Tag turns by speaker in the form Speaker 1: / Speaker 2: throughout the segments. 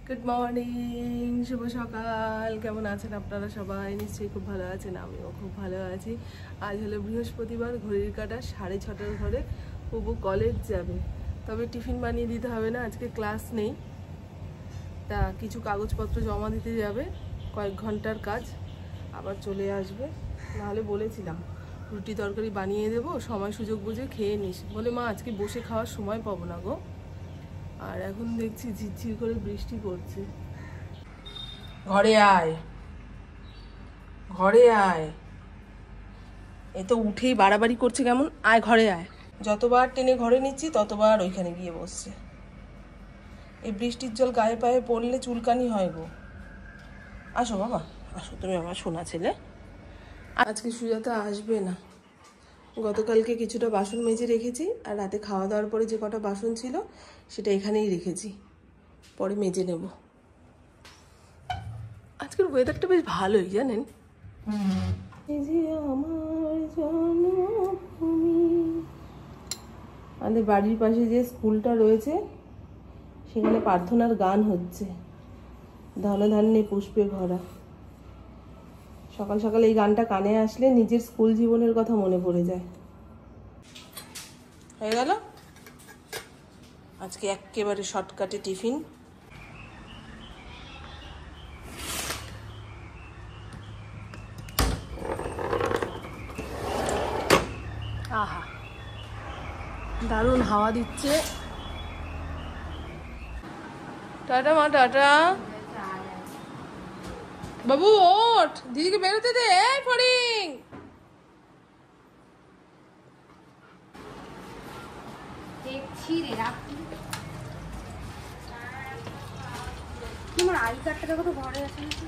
Speaker 1: Good morning, শুভ সকাল। কেমন আছেন আপনারা সবাই? নিশ্চয়ই খুব ভালো আছেন, আমিও খুব ভালো আছি। আজ হলো বৃহস্পতিবার, ঘড়ির কাঁটা 6:30 ঘরে। বুবু কলেজ যাবে, তবে টিফিন বানিয়ে দিতে হবে না, আজকে ক্লাস নেই। তা কিছু কাগজপত্র জমা দিতে যাবে, কয়েক ঘন্টার কাজ, আবার চলে আসবে। নাহলে বলেছিলাম রুটি তরকারি বানিয়ে দেবো, সময় সুযোগ বুঝে খেয়ে নিস। বলে মা আজকে বসে খাওয়ার সময় পাবো না গো। আর এখন দেখছি ঝিরঝির করে বৃষ্টি পড়ছে। ঘরে আয়, ঘরে আয়। এ তো উঠেই বাড়াবাড়ি করছে কেমন। আয় ঘরে আয়। যতবার টেনে ঘরে নিচ্ছি ততবার ওইখানে গিয়ে বসছে। এই বৃষ্টির জল গায়ে পায়ে পড়লে চুলকানি হয় গো। আসো বাবা, আসো, তুমি আমার সোনা ছেলে। আজকে সুজাতা আসবে না। গতকালকে কিছুটা বাসন মেজে রেখেছি, আর রাতে খাওয়া দাওয়ার পরে যে কটা বাসন ছিল সেটা এখানেই রেখেছি, পরে মেজে নেব। আজকের ওয়েদারটা বেশ ভালোই জানেন। আমাদের বাড়ির পাশে যে স্কুলটা রয়েছে সেখানে প্রার্থনার গান হচ্ছে, ধনধান্যে পুষ্পে ভরা। সকাল সকাল এই গানটা কানে আসলে নিজের স্কুল জীবনের কথা মনে পড়ে যায়। হয়ে গেল আজকে একেবারে শর্টকাটে টিফিন। আহা, দারুণ হাওয়া দিচ্ছে। টাটা মা, টাটা। বাবু ওঠ, দিদিকে বেরোতে দে। এই ফড়িং,
Speaker 2: দেখছি রে রাখি। তোমার আই কার্ডটা দেখো তো ঘরে আছে নাকি।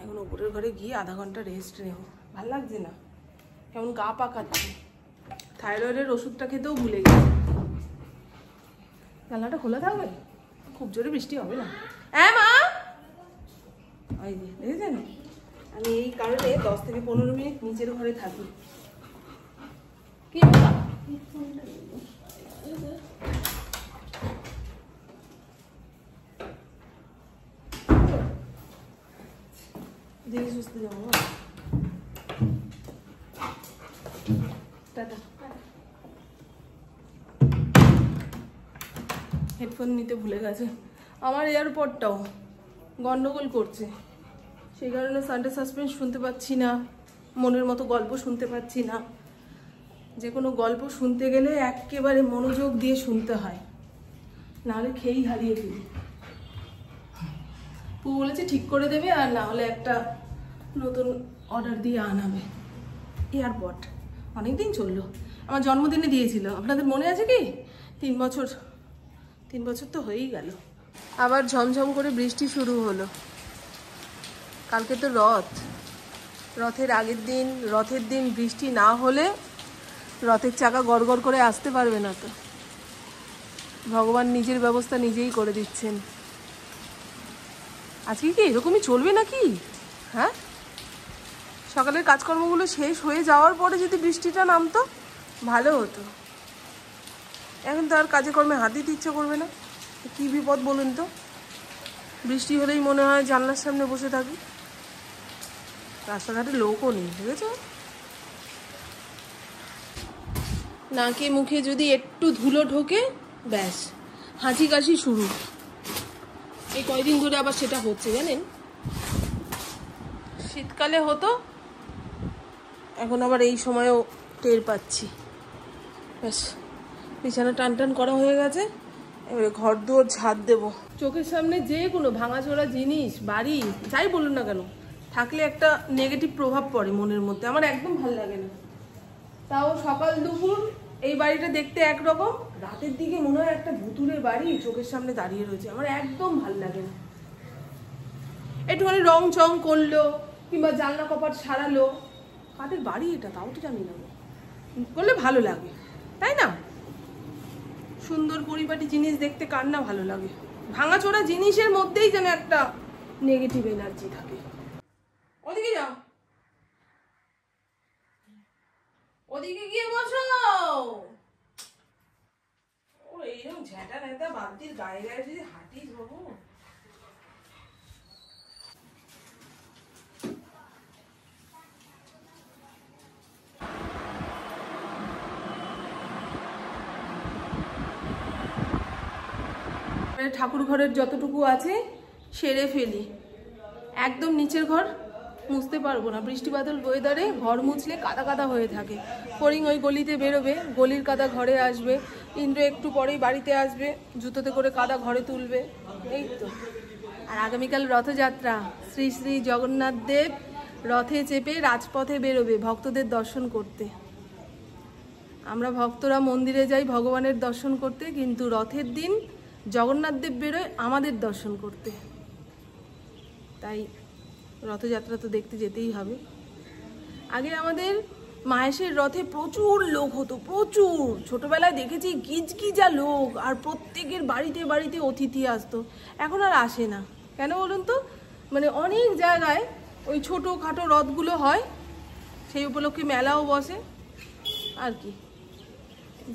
Speaker 1: এখন উপরের ঘরে গিয়ে আধা ঘন্টা রেস্ট নেব। ভাল লাগছে না, কেমন গা পাকাচ্ছে। থাইরয়েডের ওষুধটা খেতেও ভুলে গেছি। জানলাটা খোলা থাকবে, খুব জোরে বৃষ্টি হবে না। হ্যাঁ মা, ওই যে দেখেছেন, আমি এই কারণে 10 থেকে 15 মিনিট নিচের ঘরে থাকি। কি বাবা, ধীরে সুস্থে যাবো। টাটা। হেডফোন নিতে ভুলে গেছে। আমার এয়ারপডটাও গন্ডগোল করছে, সেই কারণে সানডে সাসপেন্স শুনতে পাচ্ছি না, মনের মতো গল্প শুনতে পাচ্ছি না। যে কোনো গল্প শুনতে গেলে একেবারে মনোযোগ দিয়ে শুনতে হয়, নাহলে খেয়েই হারিয়ে ফেলি। পু বলেছে ঠিক করে দেবে, আর না হলে একটা নতুন অর্ডার দিয়ে আনাবে। এয়ারপড অনেকদিন চললো, আমার জন্মদিনে দিয়েছিল, আপনাদের মনে আছে কি? 3 বছর তো হয়েই গেল। আবার ঝমঝম করে বৃষ্টি শুরু হলো। কালকে তো রথের আগের দিন, রথের দিন বৃষ্টি না হলে রথের চাকা গড়গড় করে আসতে পারবে না তো। ভগবান নিজের ব্যবস্থা নিজেই করে দিচ্ছেন। আজকে কি এরকমই চলবে নাকি? হ্যাঁ, সকালের কাজকর্মগুলো শেষ হয়ে যাওয়ার পরে যদি বৃষ্টিটা নামতো ভালো হতো। এখন তো আর কাজে কর্মে হাত দিতে ইচ্ছে করবে না। কি বিপদ বলুন তো। বৃষ্টি হলেই মনে হয় জানলার সামনে বসে থাকি। রাস্তাঘাটে লোকও নেই, বুঝেছো? নাকে মুখে যদি একটু ধুলো ঢোকে ব্যাস হাঁচি কাশি শুরু। এই কয়দিন ধরে আবার সেটা হচ্ছে জানেন। শীতকালে হতো, এখন আবার এই সময়ও টের পাচ্ছি। ব্যাস বিছানা টান টান করা হয়ে গেছে, এবারে ঘর দুয়ার ঝাড় দেবো। চোখের সামনে যে কোনো ভাঙাচোরা জিনিস, বাড়ি যাই বলুন না কেন, থাকলে একটা নেগেটিভ প্রভাব পড়ে মনের মধ্যে। আমার একদম ভালো লাগে না। তাও সকাল দুপুর এই বাড়িটা দেখতে একরকম, রাতের দিকে মনে হয় একটা ভুতুরে বাড়ি চোখের সামনে দাঁড়িয়ে রয়েছে। আমার একদম ভালো লাগে না। একটুখানি রং চং করলো কিংবা জানলা কপাট সারালো, কাদের বাড়ি এটা তাও তো জানি না, করলে ভালো লাগে, তাই না? সুন্দর পরিপাটি জিনিস দেখতে কার না ভালো লাগে? ভাঙাচোরা জিনিসের মধ্যেই যেন একটা নেগেটিভ এনার্জি থাকে। ওদিকে যাও, ওদিকে গিয়ে বসো। ও এইরকম ঝ্যাঁটা ন্যাটা বালতির গায়ে গায়ে যদি হাঁটিস বাবু, এবারে ঠাকুর ঘরের যতটুকু আছে সেরে ফেলি। একদম নিচের ঘর মুছতে পারবো না, বৃষ্টি বাদল ওয়েদারে ঘর মুছলে কাদা কাদা হয়ে থাকে। ফড়িং ওই গলিতে বেরোবে, গলির কাদা ঘরে আসবে, ইন্দ্র একটু পরেই বাড়িতে আসবে, জুতোতে করে কাদা ঘরে তুলবে, এই তো। আর আগামীকাল রথযাত্রা, শ্রী শ্রী জগন্নাথ দেব রথে চেপে রাজপথে বেরোবে ভক্তদের দর্শন করতে। আমরা ভক্তরা মন্দিরে যাই ভগবানের দর্শন করতে, কিন্তু রথের দিন জগন্নাথ দেব বেরোয় আমাদের দর্শন করতে। তাই রথযাত্রা তো দেখতে যেতেই হবে। আগে আমাদের মাহেশের রথে প্রচুর লোক হতো, প্রচুর। ছোটবেলায় দেখেছি গিজগিজা লোক, আর প্রত্যেকের বাড়িতে বাড়িতে অতিথি আসতো। এখন আর আসে না কেন বলুন তো? মানে অনেক জায়গায় ওই ছোটোখাটো রথগুলো হয়, সেই উপলক্ষে মেলাও বসে আর কি।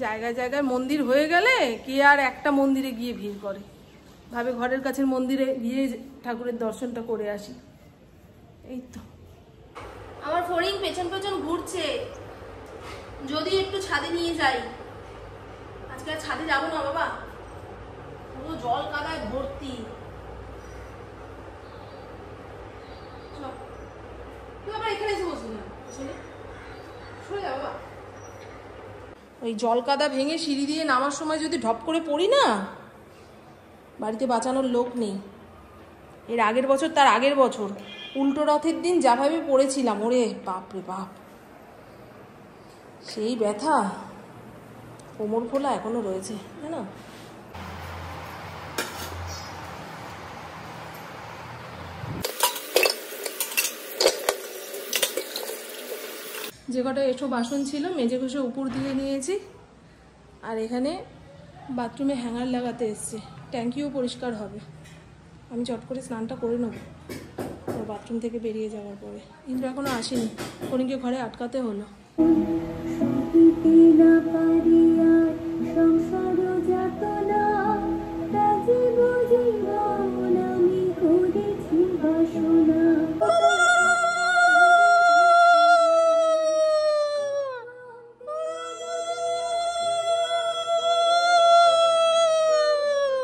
Speaker 1: জায়গায় জায়গায় মন্দির হয়ে গেলে কে আর একটা মন্দিরে গিয়ে ভিড় করে, ভাবে ঘরের কাছের মন্দিরে গিয়ে ঠাকুরের দর্শনটা করে আসি, এই তো।
Speaker 2: আমার ফড়িং পেছন পেছন ঘুরছে, যদি একটু ছাদে নিয়ে যাই। আজকে আর ছাদে যাবো না বাবা, পুরো জল কাদায় ভর্তি। তুই আবার এখানে এসে বসবি না, সরে যা বাবা।
Speaker 1: ওই জল কাদা ভেঙে সিঁড়ি দিয়ে নামার সময় যদি ঢপ করে পড়ি না, বাড়িতে বাঁচানোর লোক নেই। এর আগের বছর, তার আগের বছর উল্টো রথের দিন যাভাবে পড়েছিলাম, ওরে বাপ রে বাপ, সেই ব্যথা, কোমর ফোলা এখনো রয়েছে জানো। যে কটা এঁঠো বাসন ছিল মেজে ঘষে উপর দিয়ে নিয়েছি। আর এখানে বাথরুমে হ্যাঙ্গার লাগাতে এসছে, ট্যাঙ্কিও পরিষ্কার হবে। আমি চট করে স্নানটা করে নেবো বাথরুম থেকে বেরিয়ে যাওয়ার পরে। ইন্দ্র এখনো আসেনি, ফড়িংকে ঘরে আটকাতে হলো।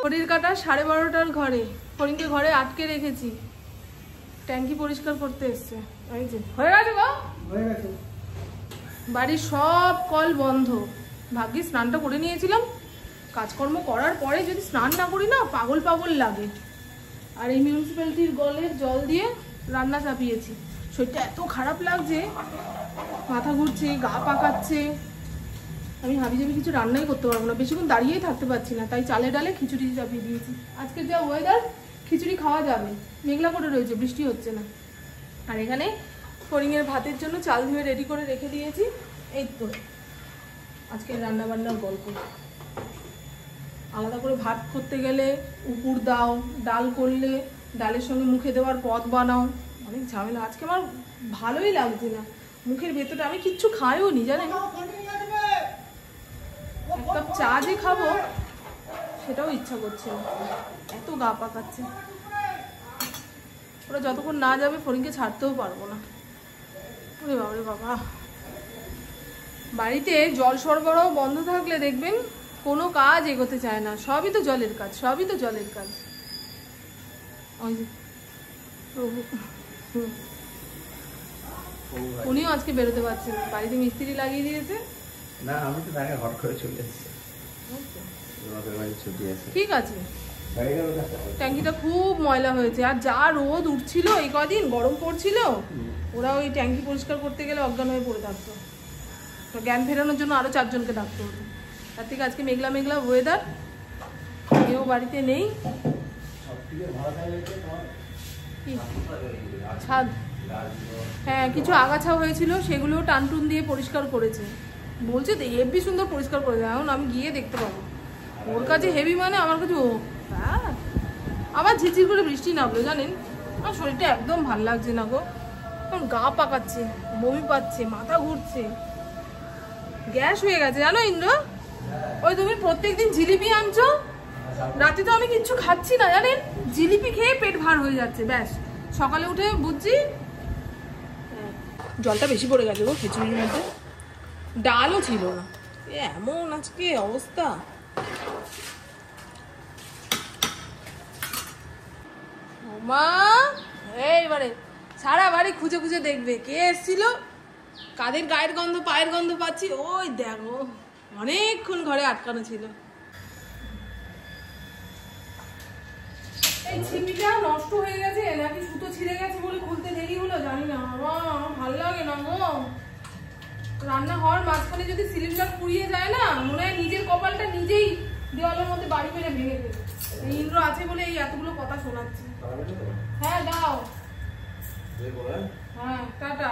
Speaker 1: ঘড়ির কাটা 12:30 ঘরে, ফড়িংকে ঘরে আটকে রেখেছি, ট্যাঙ্কি পরিষ্কার করতে এসছে। এই যে হয়ে গেছে গো, হয়ে গেছে। বাড়ির সব কল বন্ধ, ভাগ্যে স্নানটা করে নিয়েছিলাম। কাজকর্ম করার পরে যদি স্নান না করি না পাগল পাগল লাগে। আর এই মিউনিসিপ্যালিটির কলের জল দিয়ে রান্না চাপিয়েছি, শরীরটা এত খারাপ লাগছে, মাথা ঘুরছে, গা পাকাচ্ছে। আমি হাবি জাবি কিছু রান্নাই করতে পারবো না, বেশিক্ষণ দাঁড়িয়েই থাকতে পারছি না, তাই চালে ডালে খিচুড়ি চাপিয়ে দিয়েছি। আজকে যা ওয়েদার, খিচুড়ি খাওয়া যাবে, মেঘলা করে রয়েছে, বৃষ্টি হচ্ছে না। আর এখানে ফড়িংয়ের ভাতের জন্য চাল ধুয়ে রেডি করে রেখে দিয়েছি। এই তো আজকের রান্না বান্নার গল্প। আলাদা করে ভাত করতে গেলে উপুর দাও, ডাল করলে ডালের সঙ্গে মুখে দেওয়ার পদ বানাও, অনেক ঝামেলা। আজকে আমার ভালোই লাগছে না, মুখের ভেতরে আমি কিচ্ছু খাইও নি জানেন। এক কাপ চা যে খাবো সেটাও ইচ্ছা করছে না, এত গা পাকাচ্ছে। ওরা যতক্ষণ না যাবে ফড়িংকে ছাড়তেও পারবো না। ওরে বাবা রে বাবা, বাড়িতে জল সরবরাহ বন্ধ থাকলে দেখবেন কোনো কাজ এগোতে চায় না, সবই তো জলের কাজ, সবই তো জলের কাজ। উনিও আজকে বেরোতে পারছেন না, বাড়িতে মিস্ত্রি লাগিয়ে দিয়েছে।
Speaker 3: না আমি তো তাকে হট করে চলে এসেছি,
Speaker 1: ঠিক আছে। ট্যাঙ্কিটা খুব ময়লা হয়েছে, আর যা রোদ উঠছিল এই কদিন, গরম পড়ছিল, ওরা ওই ট্যাঙ্কি পরিষ্কার করতে গেলে অজ্ঞান হয়ে পড়ে থাকতো। তো জ্ঞান ফেরানোর জন্য আরো 4 জনকে ডাকতে হতো। তার থেকে আজকে মেঘলা মেঘলা ওয়েদার, কেউ বাড়িতে নেই। ছাদ, হ্যাঁ কিছু আগাছা হয়েছিল, সেগুলো টানটুন দিয়ে পরিষ্কার করেছে, বলছে তো হেভি সুন্দর পরিষ্কার করেছে। এখন আমি গিয়ে দেখতে পাবো, ওর কাছে হেভি মানে আমার কাছে ও। হ্যাঁ আবার ঝিরঝির করে বৃষ্টি নামলো জানেন, আমার শরীরটা একদম ভাল লাগছে না গো, গা পাকাচ্ছে, বমি পাচ্ছে, মাথা ঘুরছে, গ্যাস হয়ে গেছে জানো ইন্দ্র। ওই তুমি প্রত্যেকদিন জিলিপি আনছো, রাতে তো আমি কিচ্ছু খাচ্ছি না জানেন, জিলিপি খেয়ে পেট ভার হয়ে যাচ্ছে, ব্যাস সকালে উঠে বুঝছি জলটা বেশি পড়ে গেছে গো খিচুড়ির মধ্যে, ডালও ছিল না, এমন আজকে অবস্থা। মা এইবারে সারা বাড়ি খুঁজে খুঁজে দেখবে কে এসেছিল, কাদের গায়ের গন্ধ পায়ের গন্ধ পাচ্ছি। ওই দেখো অনেকক্ষণ ঘরে আটকানো ছিল। এই ছিপিটা নষ্ট হয়ে গেছে নাকি সুতো ছিঁড়ে গেছে বলে খুলতে দেরি হলো জানি না। আমার ভালো লাগে না গো, রান্না হওয়ার মাঝখানে যদি সিলিন্ডার পুড়িয়ে যায় না, মনে হয় নিজের কপালটা নিজেই দেওয়ালের মধ্যে বাড়ি মেরে ভেঙে দেবে। এই ইন্দ্র আছে বলে এই এতগুলো কথা শোনাচ্ছি। হ্যাঁ দাও, হ্যাঁ টাটা।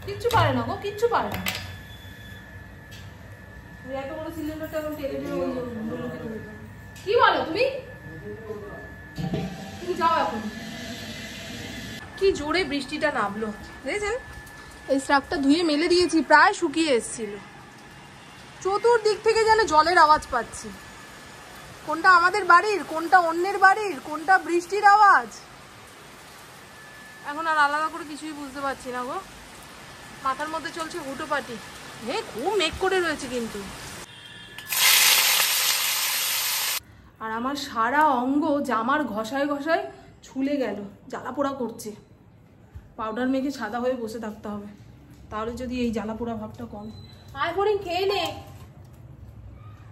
Speaker 1: কিচ্ছু পারে না গো, কিচ্ছু পারে না। এত বড় সিলিন্ডারটা এখন টেনে কি বলো তুমি? তুমি যাও এখন। কি জোরে বৃষ্টিটা নামলো দেখেছেন। এই স্রাকটা ধুয়ে মেলে দিয়েছি, প্রায় শুকিয়ে এসেছিল। চতুর্দিক থেকে যেন জলের আওয়াজ পাচ্ছি। কোনটা আমাদের বাড়ির, কোনটা অন্যের বাড়ির, কোনটা বৃষ্টির আওয়াজ, এখন আর আলাদা করে কিছুই বুঝতে পারছি না গো। মাথার মধ্যে চলছে হুটোপাটি। হ্যাঁ খুব মেঘ করে রয়েছে কিন্তু। আর আমার সারা অঙ্গ জামার ঘষায় ঘষায় ছুলে গেল, জ্বালা পোড়া করছে। পাউডার মেখে সাদা হয়ে বসে থাকতে হবে, তাহলে যদি এই জ্বালা পোড়া ভাবটা কম। আয় ফরিং খেয়ে নে।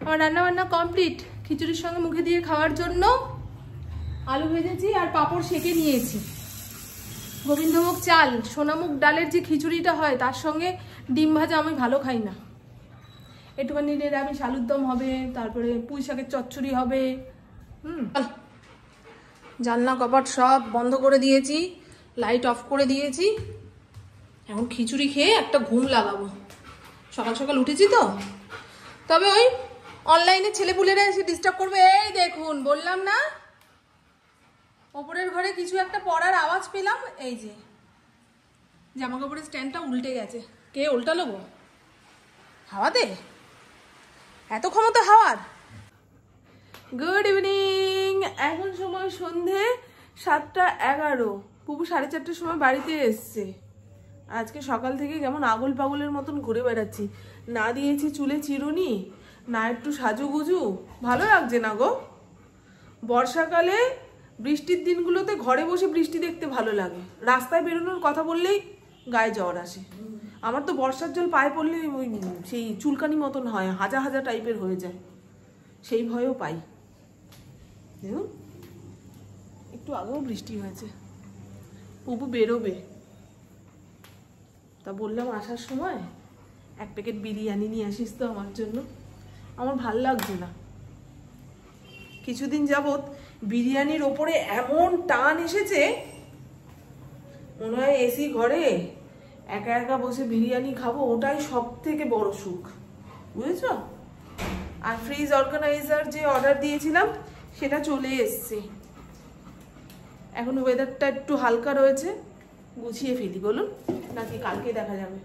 Speaker 1: আমার রান্না বান্না কমপ্লিট। খিচুড়ির সঙ্গে মুখে দিয়ে খাওয়ার জন্য আলু ভেজেছি আর পাঁপড় সেঁকে নিয়েছি। গোবিন্দভোগ চাল, সোনামুখ ডালের যে খিচুড়িটা হয় তার সঙ্গে ডিম ভাজা আমি ভালো খাই না। একটুখানি নিরামিষ আলুর দম হবে, তারপরে পুঁই শাকের চচ্চড়ি হবে। জানলা কপাট সব বন্ধ করে দিয়েছি, লাইট অফ করে দিয়েছি। এখন খিচুড়ি খেয়ে একটা ঘুম লাগাবো। সকাল সকাল উঠেছি তো, তবে ওই অনলাইনে ছেলেপুলেরা এসে ডিস্টার্ব করবে। এই দেখুন বললাম না, ওপরের ঘরে কিছু একটা পড়ার আওয়াজ পেলাম। এই যে জামা কাপড়ের স্ট্যান্ডটা উল্টে গেছে। কে উল্টালো গো? হাওয়াতে এত ক্ষমতা হাওয়ার। Good evening. এখন সময় সন্ধে 7:11। পুপু 4:30টার সময় বাড়িতে এসছে। আজকে সকাল থেকে কেমন আগল পাগলের মতন ঘুরে বেড়াচ্ছি। না দিয়েছি চুলে চিরুনি, না একটু সাজুগুজু, ভালো লাগছে না গো। বর্ষাকালে বৃষ্টির দিনগুলোতে ঘরে বসে বৃষ্টি দেখতে ভালো লাগে, রাস্তায় বেরোনোর কথা বললেই গায়ে জ্বর আসে। আমার তো বর্ষার জল পায়ে পড়লে ওই সেই চুলকানি মতন হয়, হাজা হাজা টাইপের হয়ে যায়, সেই ভয়ও পাই। দেখুন একটু আগেও বৃষ্টি হয়েছে। পুপু বেরোবে, তা বললাম আসার সময় এক প্যাকেট বিরিয়ানি নিয়ে আসিস তো আমার জন্য। আমার ভাল লাগছে না, কিছুদিন যাবৎ বিরিয়ানির ওপরে এমন টান এসেছে, মনে হয় এসি ঘরে একা একা বসে বিরিয়ানি খাবো, ওটাই সব থেকে বড় সুখ, বুঝেছ? আর ফ্রিজ অর্গানাইজার যে অর্ডার দিয়েছিলাম সেটা চলে এসছে। এখন ওয়েদারটা একটু হালকা রয়েছে, গুছিয়ে ফেলি বলুন, নাকি কালকে দেখা যাবে?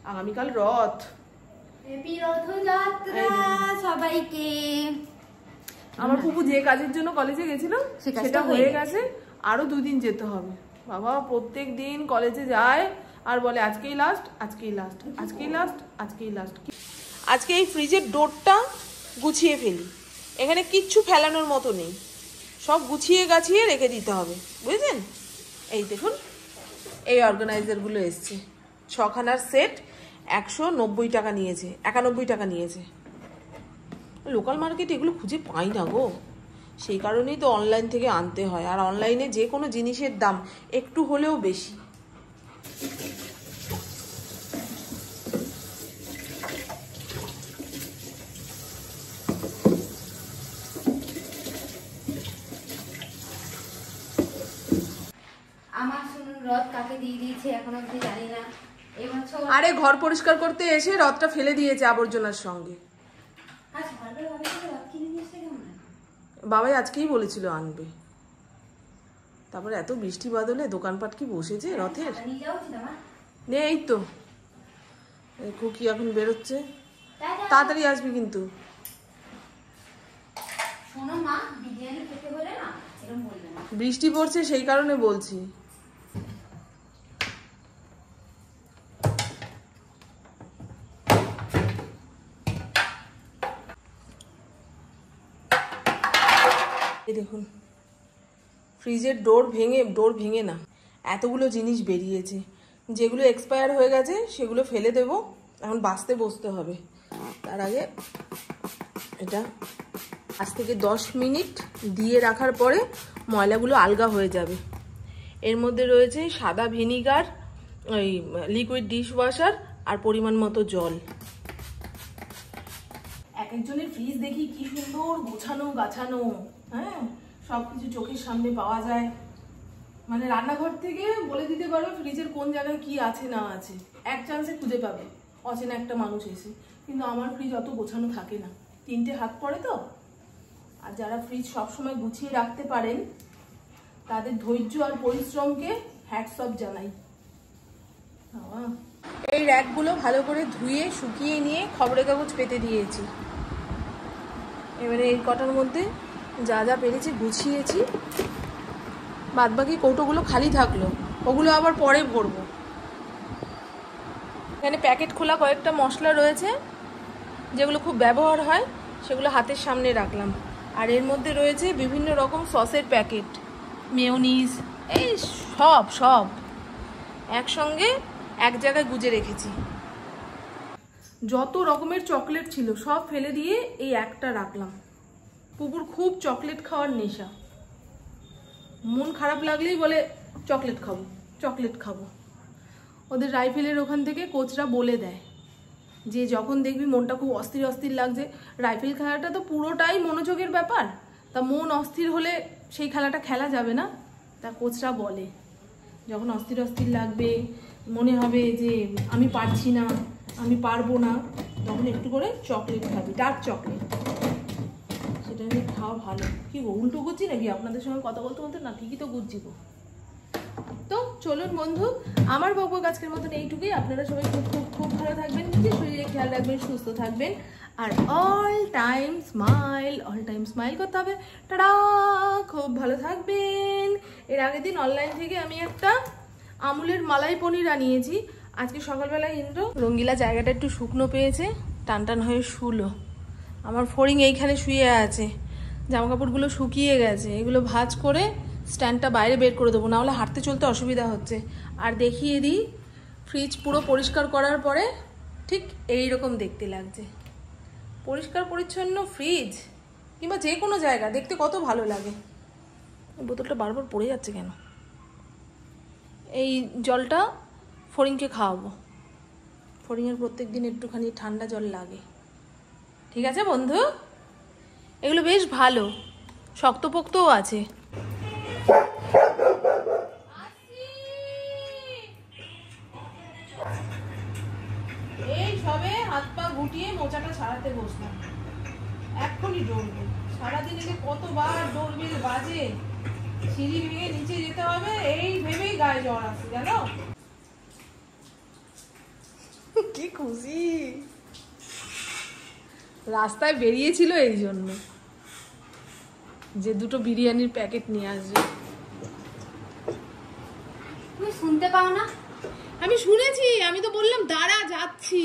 Speaker 1: আগামীকাল রথ।
Speaker 2: হ্যাপি রথযাত্রা সবাইকে।
Speaker 1: আমার পুপু যে কাজের জন্য কলেজে গেছিলাম সেটা হয়ে গেছে, আরো 2 দিন যেতে হবে। বাবা প্রত্যেক দিন কলেজে যায় আর বলে আজকেই লাস্ট, আজকেই লাস্ট, আজকেই লাস্ট, আজকেই লাস্ট। আজকে এই ফ্রিজের ডোরটা গুছিয়ে ফেলি, এখানে কিচ্ছু ফেলানোর মতো নেই, সব গুছিয়ে গাছিয়ে রেখে দিতে হবে, বুঝলেন? এই দেখুন এই অর্গানাইজারগুলো এসছে, 6খানার সেট 190 টাকা নিয়েছে, 91 টাকা নিয়েছে। লোকাল মার্কেটে এগুলো খুঁজে পাই না গো, সেই কারণেই তো অনলাইন থেকে আনতে হয়। আর অনলাইনে যে কোনো জিনিসের দাম একটু হলেও বেশি।
Speaker 2: আমার শুনুন রথ কাকে দিয়ে দিয়েছে এখন অব্দি জানি না। এবছর
Speaker 1: আরে ঘর পরিষ্কার করতে এসে রথটা ফেলে দিয়েছে আবর্জনার সঙ্গে। বাবাই আজকেই বলেছিল আনবে, তারপরে এত বৃষ্টি বাদলে দোকানপাট কি বসেছে রথের। নেই তো, খুকি এখন বেরোচ্ছে, তাড়াতাড়ি আসবি কিন্তু।
Speaker 2: শোনো মা, বিরিয়ানি খেতে হলে না এরকম বলবে না।
Speaker 1: বৃষ্টি পড়ছে সেই কারণে বলছি। এই দেখুন ফ্রিজের ডোর ভেঙে না, এতগুলো জিনিস বেরিয়েছে। যেগুলো এক্সপায়ার হয়ে গেছে সেগুলো ফেলে দেব, এখন বাছতে বসতে হবে। তার আগে এটা 5 থেকে 10 মিনিট দিয়ে রাখার পরে ময়লাগুলো আলগা হয়ে যাবে। এর মধ্যে রয়েছে সাদা ভিনিগার, ওই লিকুইড ডিশ ওয়াশার আর পরিমাণ মতো জল। এক একজনের ফ্রিজ দেখি কি সুন্দর গোছানো গাছানো, হ্যাঁ সবকিছু চোখের সামনে পাওয়া যায়। মানে রান্নাঘর থেকে বলে দিতে পারো ফ্রিজের কোন জায়গায় কি আছে না আছে, এক চান্সে খুঁজে পাবে অচেনা একটা মানুষ এসে। কিন্তু আমার ফ্রিজ অত গোছানো থাকে না, 3টে হাত পড়ে তো। আর যারা ফ্রিজ সবসময় গুছিয়ে রাখতে পারেন তাদের ধৈর্য আর পরিশ্রমকে হ্যাটস অফ জানাই। এই র্যাকগুলো ভালো করে ধুয়ে শুকিয়ে নিয়ে খবরের কাগজ পেতে দিয়েছি। এবারে এই কটার মধ্যে যা যা পেরেছি গুছিয়েছি, বাদবাকি কৌটোগুলো খালি থাকলো, ওগুলো আবার পরে ভরবো। এখানে প্যাকেট খোলা কয়েকটা মশলা রয়েছে যেগুলো খুব ব্যবহার হয়, সেগুলো হাতের সামনে রাখলাম। আর এর মধ্যে রয়েছে বিভিন্ন রকম সসের প্যাকেট, মেয়োনিজ, এই সব একসঙ্গে এক জায়গায় গুজে রেখেছি। যত রকমের চকলেট ছিল সব ফেলে দিয়ে এই একটা রাখলাম। পুকুর খুব চকলেট খাওয়ার নেশা, মন খারাপ লাগলেই বলে চকলেট খাবো। ওদের রাইফেলের ওখান থেকে কোচরা বলে দেয় যে যখন দেখবি মনটা খুব অস্থির লাগছে, রাইফেল খেলাটা তো পুরোটাই মনোযোগের ব্যাপার, তা মন অস্থির হলে সেই খেলাটা খেলা যাবে না। তা কোচরা বলে যখন অস্থির লাগবে, মনে হবে যে আমি পারছি না, আমি পারবো না, তখন একটু করে চকলেট খাবি, ডার্ক চকলেট, সেটা নিয়ে খাওয়া ভালো। কি গো উল্টো গুচ্ছি নাকি আপনাদের সঙ্গে কথা বলতে না? ঠিকই তো গুচ্ছি গো। তো চলুন বন্ধু, আমার বকবক আজকের মতন এইটুকুই। আপনারা সবাই খুব খুব খুব ভালো থাকবেন, নিজের শরীরে খেয়াল রাখবেন, সুস্থ থাকবেন, আর অল টাইম স্মাইল করতে হবে। টাটা, খুব ভালো থাকবেন। এর আগের দিন অনলাইন থেকে আমি একটা আমুলের মালাই পনির আনিয়েছি। আজকে সকালবেলায় ইন্দ্র রঙ্গিলা জায়গাটা একটু শুকনো পেয়েছে, টান হয়ে শুলো। আমার ফড়িং এইখানে শুয়ে আছে, জামা কাপড়গুলো শুকিয়ে গেছে, এগুলো ভাঁজ করে স্ট্যান্ডটা বাইরে বের করে দেবো, নাহলে হাঁটতে চলতে অসুবিধা হচ্ছে। আর দেখিয়ে দিই, ফ্রিজ পুরো পরিষ্কার করার পরে ঠিক এইরকম দেখতে লাগছে। পরিষ্কার পরিচ্ছন্ন ফ্রিজ কিংবা যে কোনো জায়গা দেখতে কত ভালো লাগে। বোতলটা বারবার পড়ে যাচ্ছে কেন? এই জলটা ফড়িংকে খাওয়াবো, ফড়িংয়ের প্রত্যেক দিন একটুখানি ঠান্ডা জল লাগে। ঠিক আছে বন্ধু, এগুলো বেশ ভালো, শক্তপোক্তও আছে। এই সবে হাত পা গুটিয়ে মোচাটা ছাড়াতে বসলাম, এক্ষুনি ডোরবেল। সারাদিন এলে কতবার ডোরবেল বাজে, সিঁড়ি ভেঙে নিচে যেতে হবে এই ভেবেই গায়ে জ্বর আসছে জানো। কি খুশি, রাস্তায় বেরিয়েছিল এই জন্য যে 2টো বিরিয়ানির প্যাকেট নিয়ে আসবে।
Speaker 2: তুমি শুনতে পাও না?
Speaker 1: আমি শুনেছি, আমি তো বললাম দাঁড়া যাচ্ছি।